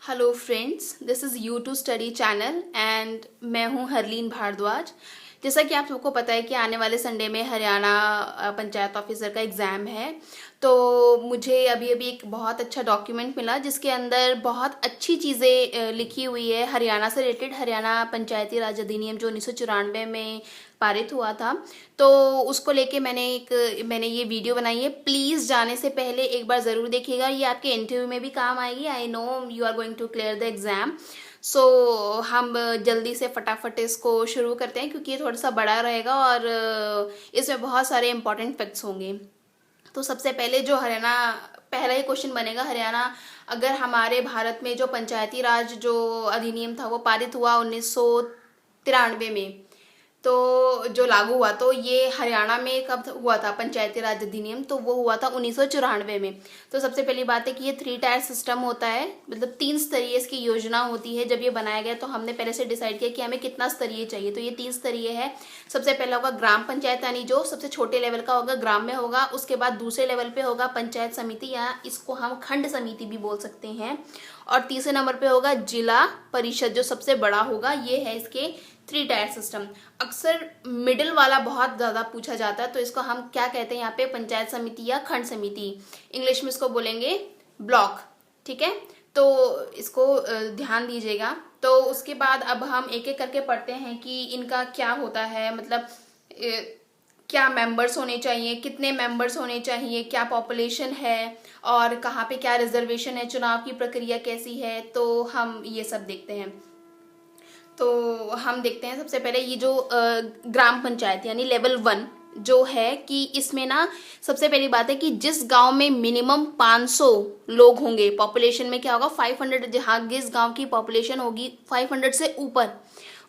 Hello friends, this is U two study channel and मैं हूं हरलीन भारद्वाज। जैसा कि आप सबको पता है कि आने वाले संडे में हरियाणा पंचायत ऑफिसर का एग्ज़ाम है। तो मुझे अभी अभी एक बहुत अच्छा डॉक्यूमेंट मिला जिसके अंदर बहुत अच्छी चीज़ें लिखी हुई है हरियाणा से रिलेटेड। हरियाणा पंचायती राज अधिनियम जो 1994 में पारित हुआ था, तो उसको लेके मैंने ये वीडियो बनाई है। प्लीज़ जाने से पहले एक बार ज़रूर देखिएगा, ये आपके इंटरव्यू में भी काम आएगी। I know you are going to clear the exam. So हम जल्दी से फटाफट इसको शुरू करते हैं क्योंकि ये थोड़ा सा बड़ा रहेगा और इसमें बहुत सारे इंपॉर्टेंट फैक्ट्स होंगे। तो सबसे पहले जो हरियाणा, पहला ही क्वेश्चन बनेगा, हरियाणा अगर हमारे भारत में जो पंचायती राज जो अधिनियम था वो पारित हुआ 1993 में, तो जो लागू हुआ, तो ये हरियाणा में कब हुआ था पंचायती राज अधिनियम? तो वो हुआ था 1994 में। तो सबसे पहली बात है कि ये 3 टायर सिस्टम होता है, मतलब 3 स्तरीय इसकी योजना होती है। जब ये बनाया गया तो हमने पहले से डिसाइड किया कि हमें कितना स्तरीय चाहिए, तो ये 3 स्तरीय है। सबसे पहला होगा ग्राम पंचायत, यानी जो सबसे छोटे लेवल का होगा ग्राम में होगा। उसके बाद दूसरे लेवल पे होगा पंचायत समिति, या इसको हम खंड समिति भी बोल सकते हैं। और तीसरे नंबर पे होगा जिला परिषद जो सबसे बड़ा होगा। ये है इसके 3 टायर सिस्टम। अक्सर मिडिल वाला बहुत ज़्यादा पूछा जाता है, तो इसको हम क्या कहते हैं यहाँ पे? पंचायत समिति या खंड समिति। इंग्लिश में इसको बोलेंगे ब्लॉक। ठीक है, तो इसको ध्यान दीजिएगा। तो उसके बाद अब हम एक एक करके पढ़ते हैं कि इनका क्या होता है, मतलब क्या मेंबर्स होने चाहिए, कितने मेंबर्स होने चाहिए, क्या पॉपुलेशन है, और कहाँ पे क्या रिजर्वेशन है, चुनाव की प्रक्रिया कैसी है। तो हम ये सब देखते हैं। तो हम देखते हैं सबसे पहले ये जो ग्राम पंचायत यानी लेवल 1 जो है, कि इसमें ना सबसे पहली बात है कि जिस गांव में मिनिमम 500 लोग होंगे, पॉपुलेशन में क्या होगा 500, जहाँ जिस गांव की पॉपुलेशन होगी 500 से ऊपर,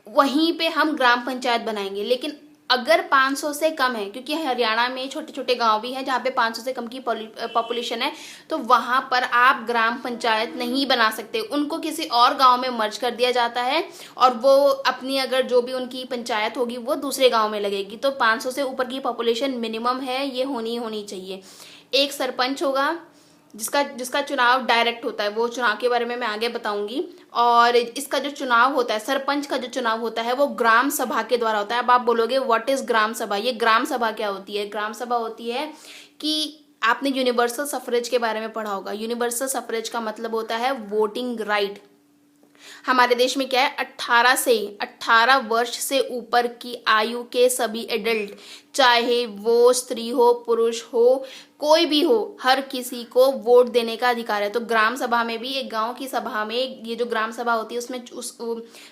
वहीं पे हम ग्राम पंचायत बनाएंगे। लेकिन अगर 500 से कम है, क्योंकि हरियाणा में छोटे छोटे गांव भी हैं जहाँ पे 500 से कम की पॉपुलेशन है, तो वहां पर आप ग्राम पंचायत नहीं बना सकते। उनको किसी और गांव में मर्ज कर दिया जाता है और वो अपनी, अगर जो भी उनकी पंचायत होगी वो दूसरे गांव में लगेगी। तो 500 से ऊपर की पॉपुलेशन मिनिमम है, ये होनी चाहिए। एक सरपंच होगा जिसका जिसका चुनाव डायरेक्ट होता है, वो चुनाव के बारे में मैं आगे बताऊंगी। और इसका जो चुनाव होता है, सरपंच का जो चुनाव होता है, वो ग्राम सभा के द्वारा होता है। अब आप बोलोगे व्हाट इज ग्राम सभा? ये ग्राम सभा क्या होती है? ग्राम सभा होती है कि आपने यूनिवर्सल सफरेज के बारे में पढ़ा होगा। यूनिवर्सल सफरेज का मतलब होता है वोटिंग राइट। हमारे देश में क्या है, 18 वर्ष से ऊपर की आयु के सभी एडल्ट, चाहे वो स्त्री हो पुरुष हो कोई भी हो, हर किसी को वोट देने का अधिकार है। तो ग्राम सभा में भी, एक गांव की सभा में, ये जो ग्राम सभा होती है उसमें उस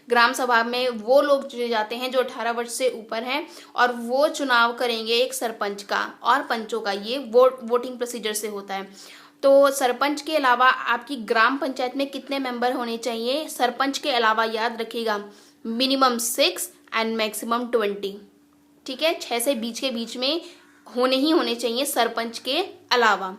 ग्राम सभा में वो लोग चुने जाते हैं जो 18 वर्ष से ऊपर हैं, और वो चुनाव करेंगे एक सरपंच का और पंचों का। ये वोटिंग प्रोसीजर से होता है। तो सरपंच के अलावा आपकी ग्राम पंचायत में कितने मेंबर होने चाहिए? सरपंच के अलावा याद रखिएगा, मिनिमम 6 एंड मैक्सिमम 20। ठीक है, 6 से बीच में होने चाहिए सरपंच के अलावा।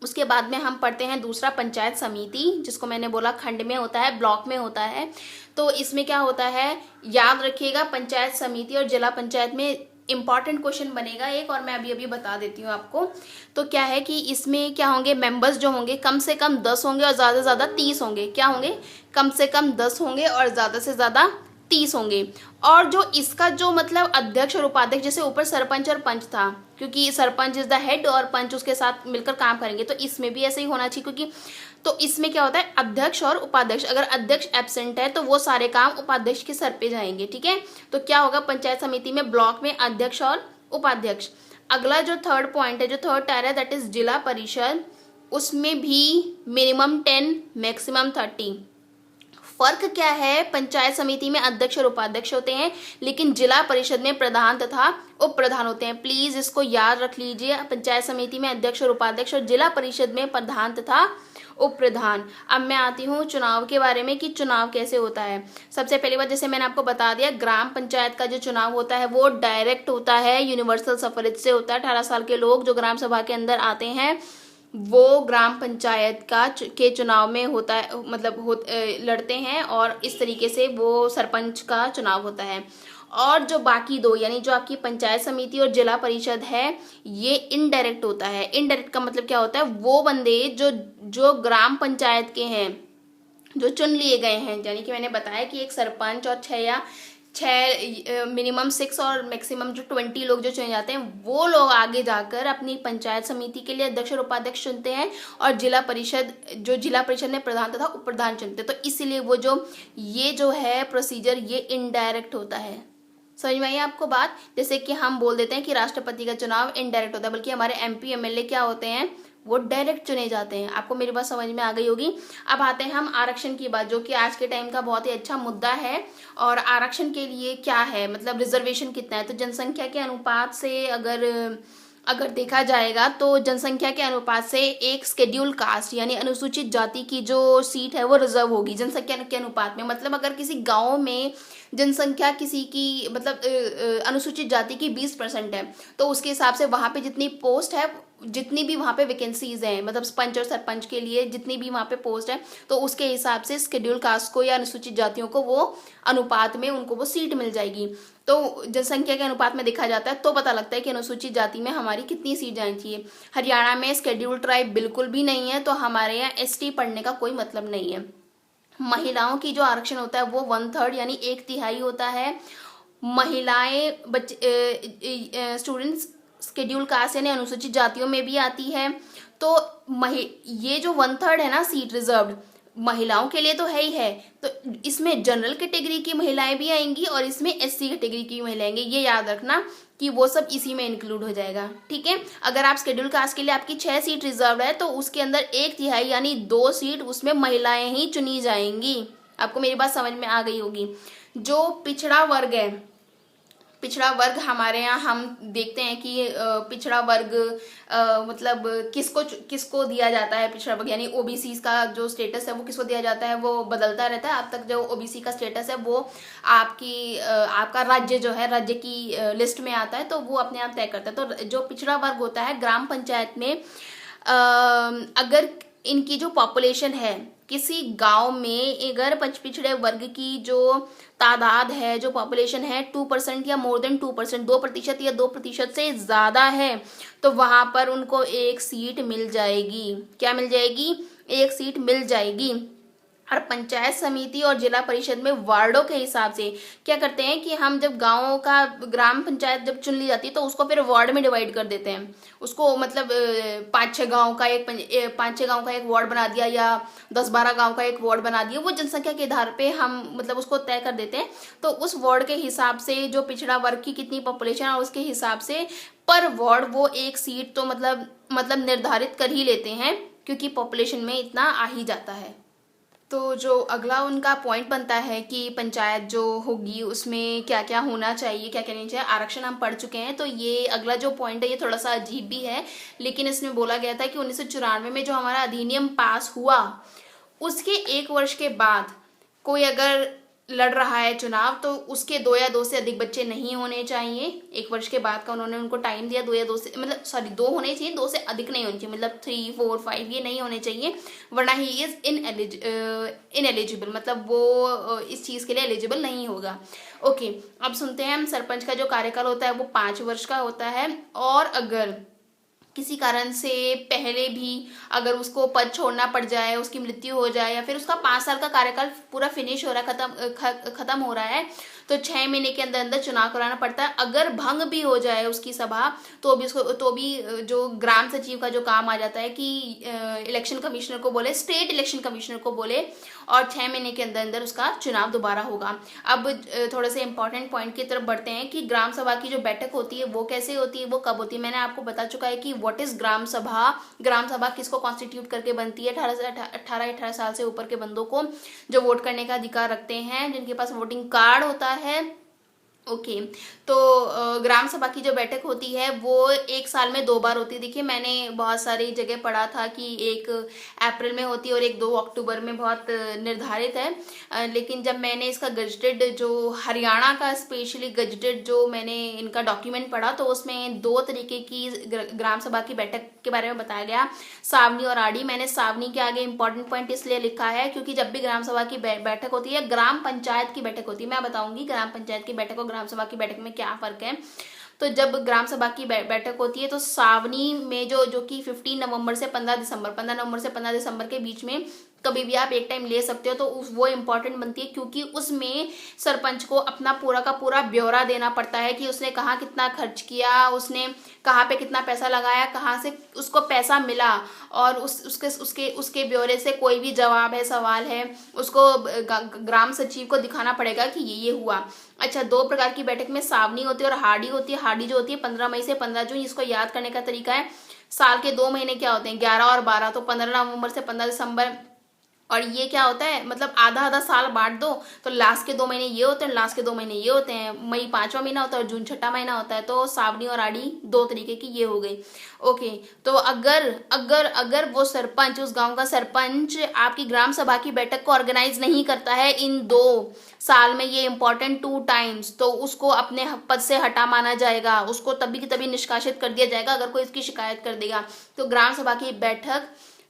उसके बाद में हम पढ़ते हैं दूसरा, पंचायत समिति, जिसको मैंने बोला खंड में होता है, ब्लॉक में होता है। तो इसमें क्या होता है, याद रखिएगा, पंचायत समिति और जिला पंचायत में इंपॉर्टेंट क्वेश्चन बनेगा एक, और मैं अभी अभी बता देती हूँ आपको। तो क्या है कि इसमें क्या होंगे, मेंबर्स जो होंगे कम से कम 10 होंगे और ज़्यादा से ज़्यादा 30 होंगे। क्या होंगे? कम से कम 10 होंगे और ज़्यादा से ज़्यादा 30 होंगे। और जो इसका जो मतलब अध्यक्ष और उपाध्यक्ष, जैसे ऊपर सरपंच और पंच था, क्योंकि सरपंच इज द हेड और पंच उसके साथ मिलकर काम करेंगे, तो इसमें भी ऐसे ही होना चाहिए। क्योंकि तो इसमें क्या होता है, अध्यक्ष और उपाध्यक्ष, अगर अध्यक्ष एब्सेंट है तो वो सारे काम उपाध्यक्ष के सर पे जाएंगे। ठीक है, तो क्या होगा पंचायत समिति में, ब्लॉक में अध्यक्ष और उपाध्यक्ष। अगला जो थर्ड पॉइंट है, जो थर्ड टायर है, दैट इज जिला परिषद। उसमें भी मिनिमम 10 मैक्सिमम 30। फर्क क्या है, पंचायत समिति में अध्यक्ष और उपाध्यक्ष होते हैं, लेकिन जिला परिषद में प्रधान तथा उप प्रधान होते हैं। प्लीज इसको याद रख लीजिए, पंचायत समिति में अध्यक्ष और उपाध्यक्ष, और जिला परिषद में प्रधान तथा उप प्रधान। अब मैं आती हूँ चुनाव के बारे में कि चुनाव कैसे होता है। सबसे पहली बात, जैसे मैंने आपको बता दिया, ग्राम पंचायत का जो चुनाव होता है वो डायरेक्ट होता है, यूनिवर्सल सफरेज से होता है। 18 साल के लोग जो ग्राम सभा के अंदर आते हैं वो ग्राम पंचायत के चुनाव में होता है, मतलब लड़ते हैं, और इस तरीके से वो सरपंच का चुनाव होता है। और जो बाकी दो, यानी जो आपकी पंचायत समिति और जिला परिषद है, ये इनडायरेक्ट होता है। इनडायरेक्ट का मतलब क्या होता है, वो बंदे जो ग्राम पंचायत के हैं, जो चुन लिए गए हैं, यानी कि मैंने बताया कि एक सरपंच और छः मिनिमम 6 और मैक्सिमम जो 20 लोग जो चुने जाते हैं, वो लोग आगे जाकर अपनी पंचायत समिति के लिए अध्यक्ष और उपाध्यक्ष चुनते हैं, और जिला परिषद में प्रधान तथा उप प्रधान चुनते हैं। तो इसलिए वो ये जो है प्रोसीजर, ये इनडायरेक्ट होता है। समझ में आई आपको बात? जैसे कि हम बोल देते हैं कि राष्ट्रपति का चुनाव इनडायरेक्ट होता है, बल्कि हमारे MP MLA क्या होते हैं, वो डायरेक्ट चुने जाते हैं। आपको मेरी बात समझ में आ गई होगी। अब आते हैं हम आरक्षण की बात, जो कि आज के टाइम का बहुत ही अच्छा मुद्दा है। और आरक्षण के लिए क्या है, मतलब रिजर्वेशन कितना है, तो जनसंख्या के अनुपात से अगर देखा जाएगा तो जनसंख्या के अनुपात से एक शेड्यूल कास्ट यानी अनुसूचित जाति की जो सीट है वो रिजर्व होगी जनसंख्या के अनुपात में। मतलब अगर किसी गांव में जनसंख्या किसी की मतलब अनुसूचित जाति की 20% है, तो उसके हिसाब से वहां पे जितनी पोस्ट है, जितनी भी वहां पे वैकेंसीज हैं, मतलब पंच और सरपंच के लिए जितनी भी वहां पे पोस्ट है, तो उसके हिसाब से शेड्यूल कास्ट को या अनुसूचित जातियों को वो अनुपात में उनको वो सीट मिल जाएगी। तो जनसंख्या के अनुपात में देखा जाता है तो पता लगता है कि अनुसूचित जाति में हमारी कितनी सीट जानी चाहिए। हरियाणा में शेड्यूल ट्राइब बिल्कुल भी नहीं है, तो हमारे यहाँ ST पढ़ने का कोई मतलब नहीं है। महिलाओं की जो आरक्षण होता है वो 1/3 यानी 1/3 होता है। महिलाएं स्टूडेंट्स शेड्यूल कास्ट यानी अनुसूचित जातियों में भी आती है। तो ये जो 1/3 है ना सीट रिजर्व्ड, महिलाओं के लिए तो है ही है, तो इसमें जनरल कैटेगरी की महिलाएं भी आएंगी और इसमें SC कैटेगरी की महिलाएं आएंगी। ये याद रखना कि वो सब इसी में इंक्लूड हो जाएगा, ठीक है। अगर आप शेड्यूल कास्ट के लिए आपकी 6 सीट रिजर्व है, तो उसके अंदर 1/3 यानी 2 सीट उसमें महिलाएं ही चुनी जाएंगी। आपको मेरी बात समझ में आ गई होगी। जो पिछड़ा वर्ग है, पिछड़ा वर्ग हमारे यहाँ हम देखते हैं कि पिछड़ा वर्ग मतलब किसको दिया जाता है। पिछड़ा वर्ग यानी OBC का जो स्टेटस है वो किसको दिया जाता है, वो बदलता रहता है। अब तक जो OBC का स्टेटस है वो आपका राज्य जो है, राज्य की लिस्ट में आता है, तो वो अपने आप तय करता है। तो जो पिछड़ा वर्ग होता है ग्राम पंचायत में, अगर इनकी जो पॉपुलेशन है, किसी गांव में अगर पिछड़े वर्ग की जो तादाद है, जो पॉपुलेशन है 2% या मोर देन 2%, 2% या 2% से ज्यादा है, तो वहां पर उनको एक सीट मिल जाएगी। क्या मिल जाएगी? एक सीट मिल जाएगी। और पंचायत समिति और जिला परिषद में वार्डों के हिसाब से क्या करते हैं कि हम जब गाँव का ग्राम पंचायत जब चुन ली जाती है, तो उसको फिर वार्ड में डिवाइड कर देते हैं। उसको मतलब 5-6 गाँव का एक वार्ड बना दिया, या 10-12 गाँव का एक वार्ड बना दिया। वो जनसंख्या के आधार पे हम मतलब उसको तय कर देते हैं। तो उस वार्ड के हिसाब से जो पिछड़ा वर्ग की कितनी पॉपुलेशन है, उसके हिसाब से पर वार्ड वो एक सीट तो मतलब निर्धारित कर ही लेते हैं, क्योंकि पॉपुलेशन में इतना आ ही जाता है। तो जो अगला उनका पॉइंट बनता है कि पंचायत जो होगी उसमें क्या क्या होना चाहिए, क्या क्या नहीं चाहिए। आरक्षण हम पढ़ चुके हैं, तो ये अगला जो पॉइंट है ये थोड़ा सा अजीब भी है, लेकिन इसमें बोला गया था कि 1994 में जो हमारा अधिनियम पास हुआ, उसके 1 वर्ष के बाद कोई अगर लड़ रहा है चुनाव, तो उसके 2 या 2 से अधिक बच्चे नहीं होने चाहिए। 1 वर्ष के बाद का उन्होंने उनको टाइम दिया, 2 या 2 से मतलब 2 होने चाहिए, 2 से अधिक नहीं होने चाहिए, मतलब 3, 4, 5 ये नहीं होने चाहिए, वरना ही इज इनएलिजिबल, मतलब वो इस चीज के लिए एलिजिबल नहीं होगा। ओके, अब सुनते हैं हम। सरपंच का जो कार्यकाल होता है वो 5 वर्ष का होता है, और अगर किसी कारण से पहले भी अगर उसको पद छोड़ना पड़ जाए, उसकी मृत्यु हो जाए, या फिर उसका 5 साल का कार्यकाल पूरा फिनिश हो रहा है, खत्म हो रहा है, तो 6 महीने के अंदर अंदर चुनाव कराना पड़ता है। अगर भंग भी हो जाए उसकी सभा, तो भी जो ग्राम सचिव का जो काम आ जाता है कि इलेक्शन कमिश्नर को बोले, स्टेट इलेक्शन कमिश्नर को बोले, और 6 महीने के अंदर अंदर उसका चुनाव दोबारा होगा। अब थोड़े से इंपॉर्टेंट पॉइंट की तरफ बढ़ते हैं कि ग्राम सभा की जो बैठक होती है वो कैसे होती है, वो कब होती है। मैंने आपको बता चुका है कि व्हाट इज ग्राम सभा। ग्राम सभा किसको कॉन्स्टिट्यूट करके बनती है? 18 साल से ऊपर के बंदों को, जो वोट करने का अधिकार रखते हैं, जिनके पास वोटिंग कार्ड होता है। ओके, तो ग्राम सभा की जो बैठक होती है वो 1 साल में 2 बार होती है। देखिए, मैंने बहुत सारी जगह पढ़ा था कि 1 अप्रैल में होती है और 2 अक्टूबर में, बहुत निर्धारित है। लेकिन जब मैंने इसका गजटेड, जो हरियाणा का स्पेशली गजटेड जो मैंने इनका डॉक्यूमेंट पढ़ा, तो उसमें 2 तरीके की ग्राम सभा की बैठक के बारे में बताया गया, सावनी और आड़ी। मैंने सावनी के आगे इंपॉर्टेंट पॉइंट इसलिए लिखा है क्योंकि जब भी ग्राम सभा की बैठक होती है, ग्राम पंचायत की बैठक होती है, मैं बताऊंगी ग्राम पंचायत की बैठक और ग्राम सभा की बैठक में क्या फर्क है। तो जब ग्राम सभा की बैठक होती है, तो सावनी में जो कि 15 नवंबर से 15 दिसंबर के बीच में कभी भी आप एक टाइम ले सकते हो, तो वो इम्पोर्टेंट बनती है क्योंकि उसमें सरपंच को अपना पूरा का पूरा ब्यौरा देना पड़ता है कि उसने कहाँ कितना खर्च किया, उसने कहाँ पे कितना पैसा लगाया, कहाँ से उसको पैसा मिला, और उसके उसके उसके ब्यौरे से कोई भी जवाब है, सवाल है, उसको ग्राम सचिव को दिखाना पड़ेगा कि ये हुआ। अच्छा, 2 प्रकार की बैठक में सावनी होती है और हार्डी होती है। हार्डी जो होती है 15 मई से 15 जून। इसको याद करने का तरीका है, साल के 2 महीने क्या होते हैं, 11 और 12, तो 15 नवंबर से 15 दिसंबर। और ये क्या होता है, मतलब आधा आधा साल बांट दो, तो लास्ट के 2 महीने ये होते हैं, लास्ट के 2 महीने ये होते हैं। मई 5वां महीना होता है और जून 6ठा महीना होता है। तो सावनी और आड़ी 2 तरीके की ये हो गई। ओके, तो अगर अगर अगर वो सरपंच, उस गांव का सरपंच आपकी ग्राम सभा की बैठक को ऑर्गेनाइज नहीं करता है इन 2 साल में, ये इंपॉर्टेंट 2 टाइम्स, तो उसको अपने पद से हटा माना जाएगा, उसको तभी की तभी निष्कासित कर दिया जाएगा अगर कोई इसकी शिकायत कर देगा। तो ग्राम सभा की बैठक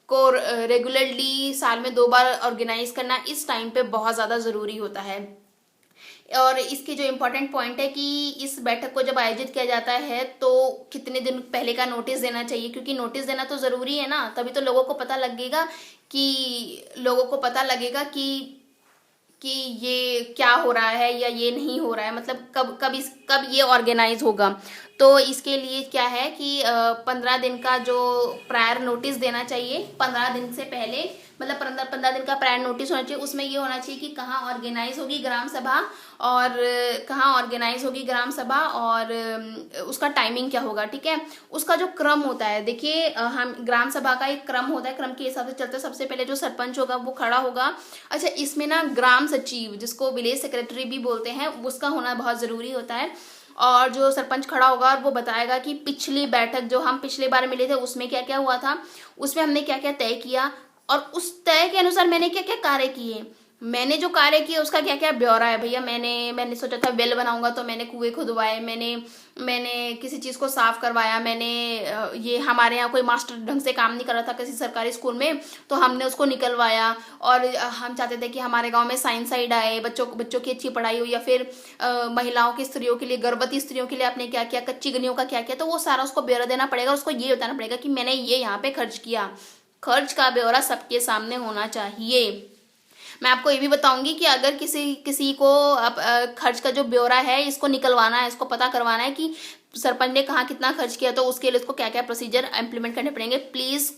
को रेगुलरली साल में 2 बार ऑर्गेनाइज करना इस टाइम पे बहुत ज़्यादा ज़रूरी होता है। और इसके जो इम्पोर्टेंट पॉइंट है कि इस बैठक को जब आयोजित किया जाता है तो कितने दिन पहले का नोटिस देना चाहिए, क्योंकि नोटिस देना तो ज़रूरी है ना, तभी तो लोगों को पता लगेगा कि ये क्या हो रहा है या ये नहीं हो रहा है, मतलब कब ये ऑर्गेनाइज होगा। तो इसके लिए क्या है कि 15 दिन का जो प्रायर नोटिस देना चाहिए, 15 दिन से पहले, मतलब 15 दिन का प्रायर नोटिस होना चाहिए। उसमें ये होना चाहिए कि कहाँ ऑर्गेनाइज होगी ग्राम सभा, और उसका टाइमिंग क्या होगा, ठीक है। उसका जो क्रम होता है, देखिए हम ग्राम सभा का एक क्रम होता है, क्रम के हिसाब से चलते। सबसे पहले जो सरपंच होगा वो खड़ा होगा। अच्छा, इसमें ना ग्राम सचिव, जिसको विलेज सेक्रेटरी भी बोलते हैं, उसका होना बहुत ज़रूरी होता है। और जो सरपंच खड़ा होगा और वो बताएगा कि पिछली बैठक जो हम पिछले बार मिले थे उसमें क्या क्या हुआ था, उसमें हमने क्या क्या तय किया, और उस तय के अनुसार मैंने क्या क्या कार्य किए, मैंने जो कार्य किया उसका क्या क्या ब्यौरा है। भैया मैंने सोचा था वेल बनाऊंगा, तो मैंने कुएं खुदवाए, मैंने किसी चीज़ को साफ करवाया, ये हमारे यहाँ कोई मास्टर ढंग से काम नहीं कर रहा था किसी सरकारी स्कूल में, तो हमने उसको निकलवाया। और हम चाहते थे कि हमारे गांव में साइंस साइड आए, बच्चों की अच्छी पढ़ाई हो, या फिर महिलाओं की, स्त्रियों के लिए, गर्भवती स्त्रियों के लिए आपने क्या किया, कच्ची गनियों का क्या किया, तो वो सारा उसको ब्यौरा देना पड़ेगा। उसको ये बताना पड़ेगा कि मैंने ये यहाँ पे खर्च किया। खर्च का ब्यौरा सबके सामने होना चाहिए। मैं आपको ये भी बताऊंगी कि अगर किसी को खर्च का जो ब्यौरा है इसको निकलवाना है, इसको पता करवाना है कि सरपंच ने कहाँ कितना खर्च किया, तो उसके लिए उसको क्या क्या प्रोसीजर इम्प्लीमेंट करने पड़ेंगे। Please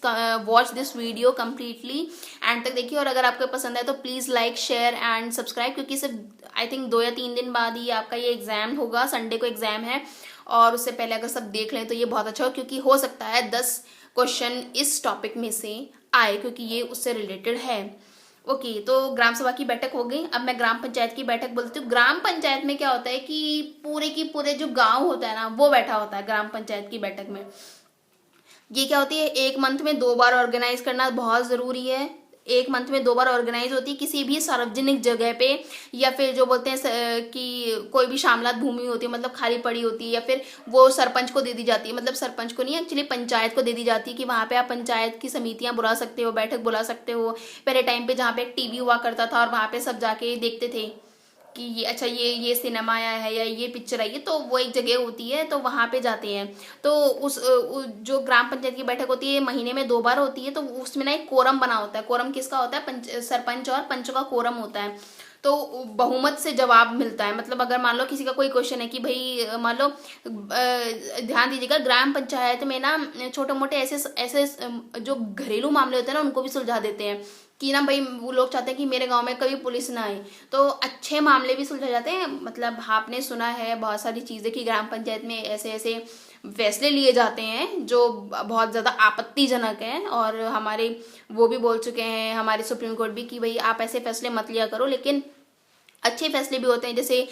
watch this video completely, and तक देखिए। और अगर आपको पसंद है तो please like, share and subscribe, क्योंकि सिर्फ आई थिंक 2 या 3 दिन बाद ही आपका ये एग्जाम होगा, संडे को एग्जाम है। और उससे पहले अगर सब देख लें तो ये बहुत अच्छा हो, क्योंकि हो सकता है 10 क्वेश्चन इस टॉपिक में से आए, क्योंकि ये उससे रिलेटेड है। ओके, तो ग्राम सभा की बैठक हो गई। अब मैं ग्राम पंचायत की बैठक बोलती हूँ। ग्राम पंचायत में क्या होता है कि पूरे जो गांव होता है ना, वो बैठा होता है ग्राम पंचायत की बैठक में। ये क्या होती है, 1 मंथ में 2 बार ऑर्गेनाइज करना बहुत ज़रूरी है। 1 मंथ में 2 बार ऑर्गेनाइज होती है किसी भी सार्वजनिक जगह पे, या फिर जो बोलते हैं कि कोई भी शामलात भूमि होती है, मतलब खाली पड़ी होती है, या फिर वो सरपंच को दे दी जाती है, मतलब सरपंच को नहीं, एक्चुअली पंचायत को दे दी जाती है कि वहाँ पे आप पंचायत की समितियाँ बुला सकते हो, बैठक बुला सकते हो। पहले टाइम पे जहाँ पे एक टीवी हुआ करता था और वहाँ पे सब जाके देखते थे कि ये अच्छा ये सिनेमा आया है या ये पिक्चर आई है, तो वो एक जगह होती है, तो वहाँ पे जाते हैं। तो जो ग्राम पंचायत की बैठक होती है महीने में 2 बार होती है, तो उसमें ना एक कोरम बना होता है। कोरम किसका होता है, सरपंच और पंच का कोरम होता है। तो बहुमत से जवाब मिलता है, मतलब अगर मान लो किसी का कोई क्वेश्चन है कि भाई मान लो ध्यान दीजिएगा, ग्राम पंचायत में ना छोटे मोटे ऐसे जो घरेलू मामले होते हैं ना, उनको भी सुलझा देते हैं कि ना भाई वो लोग चाहते हैं कि मेरे गांव में कभी पुलिस ना आए, तो अच्छे मामले भी सुलझा जाते हैं। मतलब आपने सुना है बहुत सारी चीज़ें कि ग्राम पंचायत में ऐसे ऐसे फैसले लिए जाते हैं जो बहुत ज़्यादा आपत्तिजनक हैं, और हमारे वो भी बोल चुके हैं, हमारे सुप्रीम कोर्ट भी, कि भाई आप ऐसे फैसले मत लिया करो। लेकिन अच्छे फैसले भी होते हैं, जैसे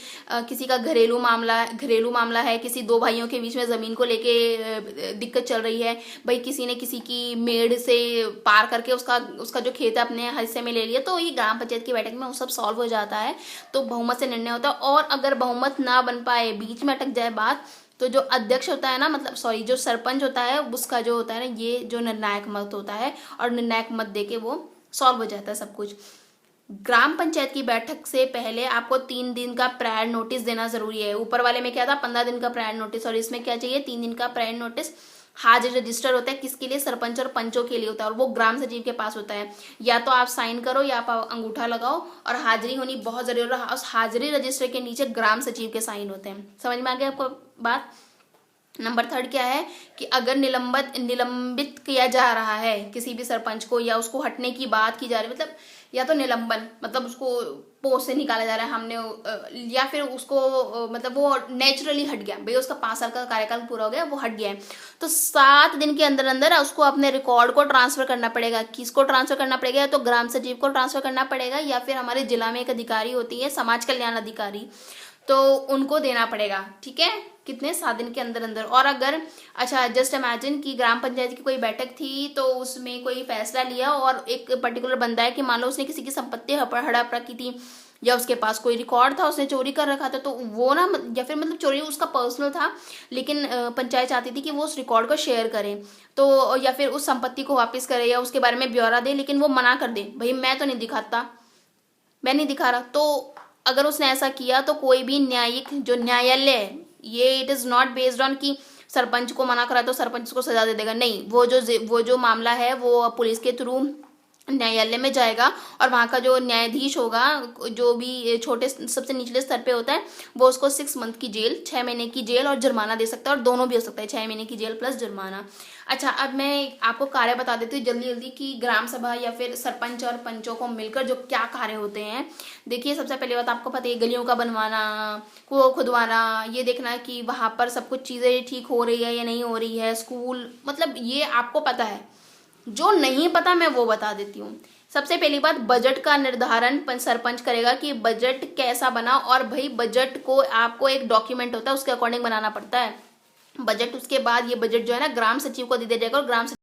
किसी का घरेलू मामला है, किसी 2 भाइयों के बीच में ज़मीन को लेके दिक्कत चल रही है, भाई किसी ने किसी की मेड़ से पार करके उसका जो खेत है अपने हिस्से में ले लिया, तो ये ग्राम पंचायत की बैठक में वो सब सॉल्व हो जाता है। तो बहुमत से निर्णय होता है। और अगर बहुमत ना बन पाए, बीच में अटक जाए बात, तो जो अध्यक्ष होता है ना, मतलब सॉरी जो सरपंच होता है, उसका जो होता है ना, ये जो निर्णायक मत होता है, और निर्णायक मत दे के वो सॉल्व हो जाता है सब कुछ। ग्राम पंचायत की बैठक से पहले आपको 3 दिन का प्रायर नोटिस देना जरूरी है। ऊपर वाले में क्या था, 15 दिन का प्रायर नोटिस, और इसमें क्या चाहिए, 3 दिन का प्रायर नोटिस। हाजिरी रजिस्टर होता है किसके लिए? सरपंच और पंचों के लिए होता है, और वो ग्राम सचिव के पास होता है। या तो आप साइन करो या आप अंगूठा लगाओ, और हाजिरी होनी बहुत जरूरी है। उस हाजिरी रजिस्टर के नीचे ग्राम सचिव के साइन होते हैं। समझ में आ गया आपको बात? नंबर 3 क्या है कि अगर निलंबित किया जा रहा है किसी भी सरपंच को, या उसको हटने की बात की जा रही है, मतलब या तो निलंबन मतलब उसको पोस्ट से निकाला जा रहा है हमने, या फिर उसको मतलब वो नेचुरली हट गया, भाई उसका 5 साल का कार्यकाल पूरा हो गया, वो हट गया है, तो 7 दिन के अंदर अंदर उसको अपने रिकॉर्ड को ट्रांसफर करना पड़ेगा। किसको ट्रांसफर करना पड़ेगा? या तो ग्राम सचिव को ट्रांसफर करना पड़ेगा, या फिर हमारे जिला में एक अधिकारी होती है समाज कल्याण अधिकारी, तो उनको देना पड़ेगा। ठीक है, कितने? 7 दिन के अंदर अंदर। और अगर अच्छा जस्ट इमेजिन कि ग्राम पंचायत की कोई बैठक थी, तो उसमें कोई फैसला लिया और एक पर्टिकुलर बंदा है कि मान लो उसने किसी की संपत्ति हड़प रखी थी, या उसके पास कोई रिकॉर्ड था, उसने चोरी कर रखा था, तो वो ना, या फिर मतलब चोरी उसका पर्सनल था, लेकिन पंचायत चाहती थी कि वो उस रिकॉर्ड को शेयर करे, तो या फिर उस संपत्ति को वापस करे या उसके बारे में ब्यौरा दे, लेकिन वो मना कर दे, भाई मैं तो नहीं दिखाता, मैं नहीं दिखा रहा, तो अगर उसने ऐसा किया तो कोई भी न्यायिक जो न्यायालय है, ये it is not based on कि सरपंच को मना करा तो सरपंच को सजा दे देगा, नहीं, वो जो मामला है वो पुलिस के थ्रू न्यायालय में जाएगा, और वहाँ का जो न्यायाधीश होगा, जो भी छोटे सबसे निचले स्तर पे होता है, वो उसको 6 मंथ की जेल, 6 महीने की जेल और जुर्माना दे सकता है, और दोनों भी हो सकता है, 6 महीने की जेल प्लस जुर्माना। अच्छा, अब मैं आपको कार्य बता देती हूँ जल्दी जल्दी कि ग्राम सभा या फिर सरपंच और पंचों को मिलकर जो क्या कार्य होते हैं। देखिए, सबसे पहले बात आपको पता है, गलियों का बनवाना, कुआं खुदवाना, ये देखना कि वहाँ पर सब कुछ चीज़ें ठीक हो रही है या नहीं हो रही है, स्कूल, मतलब ये आपको पता है। जो नहीं पता मैं वो बता देती हूँ। सबसे पहली बात, बजट का निर्धारण सरपंच करेगा कि बजट कैसा बना, और भाई बजट को आपको एक डॉक्यूमेंट होता है उसके अकॉर्डिंग बनाना पड़ता है बजट। उसके बाद ये बजट जो है ना ग्राम सचिव को दे दिया जाएगा, और ग्राम